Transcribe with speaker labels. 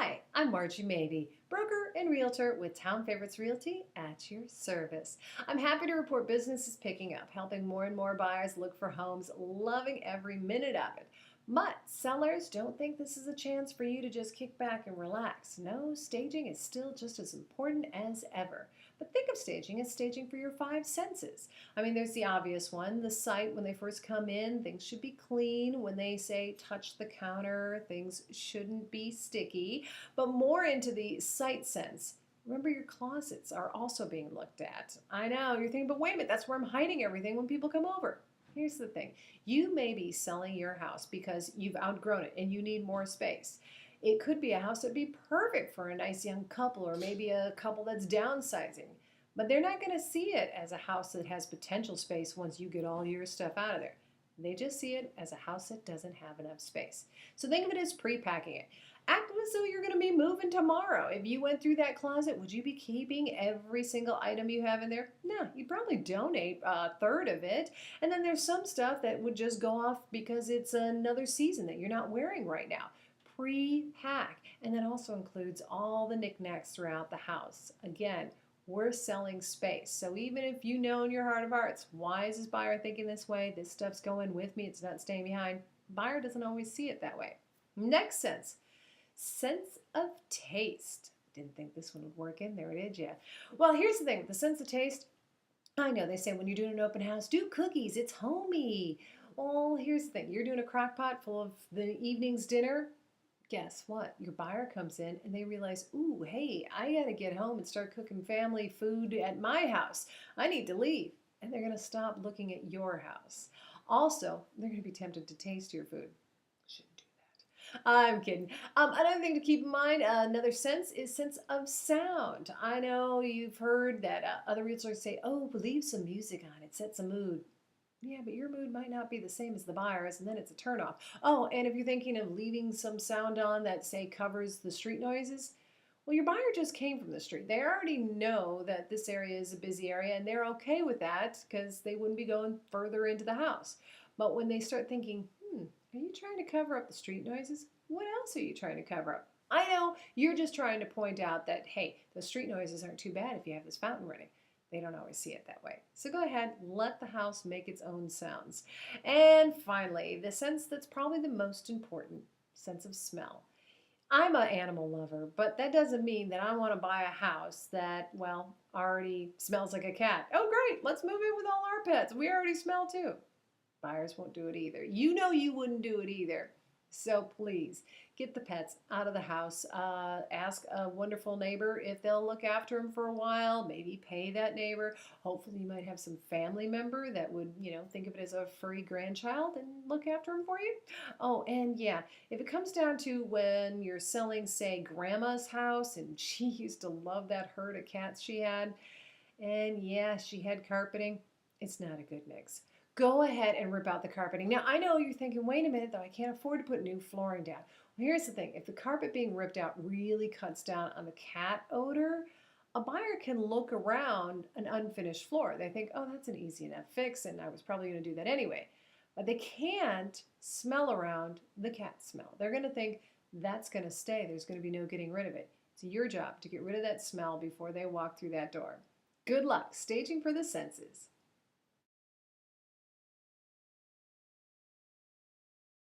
Speaker 1: Hi, I'm Margie Mabey, broker and realtor with Town Favorites Realty at your service. I'm happy to report business is picking up, helping more and more buyers look for homes, loving every minute of it. But sellers don't think this is a chance for you to just kick back and relax. No, staging is still just as important as ever. But think of staging as staging for your five senses. I mean, there's the obvious one, the site when they first come in, things should be clean. When they say touch the counter, things shouldn't be sticky. But more into the sight sense, remember your closets are also being looked at. I know, you're thinking, but wait a minute, that's where I'm hiding everything when people come over. Here's the thing. You may be selling your house because you've outgrown it and you need more space. It could be a house that'd be perfect for a nice young couple or maybe a couple that's downsizing. But they're not going to see it as a house that has potential space once you get all your stuff out of there. They just see it as a house that doesn't have enough space. So think of it as pre-packing it. Act as though you're going to be moving tomorrow. If you went through that closet, would you be keeping every single item you have in there? No, you'd probably donate a third of it. And then there's some stuff that would just go off because it's another season that you're not wearing right now. Pre-pack. And that also includes all the knickknacks throughout the house. Again, we're selling space. So even if you know in your heart of hearts, why is this buyer thinking this way? This stuff's going with me. It's not staying behind. Buyer doesn't always see it that way. Next sense of taste. Didn't think this one would work in there, did you? Well, here's the thing with the sense of taste. I know they say when you're doing an open house, do cookies. It's homey. Well, here's the thing. You're doing a crock pot full of the evening's dinner. Guess what? Your buyer comes in and they realize, ooh, hey, I got to get home and start cooking family food at my house. I need to leave. And they're going to stop looking at your house. Also, they're going to be tempted to taste your food. Shouldn't do that. I'm kidding. Another thing to keep in mind, another sense is sense of sound. I know you've heard that other realtors say, oh, leave some music on. It sets a mood. Yeah, but your mood might not be the same as the buyer's, and then it's a turnoff. Oh, and if you're thinking of leaving some sound on that, say, covers the street noises, well, your buyer just came from the street. They already know that this area is a busy area, and they're okay with that because they wouldn't be going further into the house. But when they start thinking, are you trying to cover up the street noises? What else are you trying to cover up? I know you're just trying to point out that, hey, the street noises aren't too bad if you have this fountain running. They don't always see it that way. So go ahead, let the house make its own sounds. And finally, the sense that's probably the most important, sense of smell. I'm an animal lover, but that doesn't mean that I want to buy a house that, well, already smells like a cat. Oh, great, let's move in with all our pets. We already smell too. Buyers won't do it either. You know you wouldn't do it either. So please, get the pets out of the house. Ask a wonderful neighbor if they'll look after them for a while. Maybe pay that neighbor. Hopefully you might have some family member that would, think of it as a furry grandchild and look after them for you. Oh, and yeah, if it comes down to when you're selling, say, grandma's house, and she used to love that herd of cats she had, and yeah, she had carpeting, it's not a good mix. Go ahead and rip out the carpeting. Now, I know you're thinking, wait a minute, though, I can't afford to put new flooring down. Well, here's the thing. If the carpet being ripped out really cuts down on the cat odor, a buyer can look around an unfinished floor. They think, oh, that's an easy enough fix, and I was probably going to do that anyway. But they can't smell around the cat smell. They're going to think that's going to stay. There's going to be no getting rid of it. It's your job to get rid of that smell before they walk through that door. Good luck staging for the senses.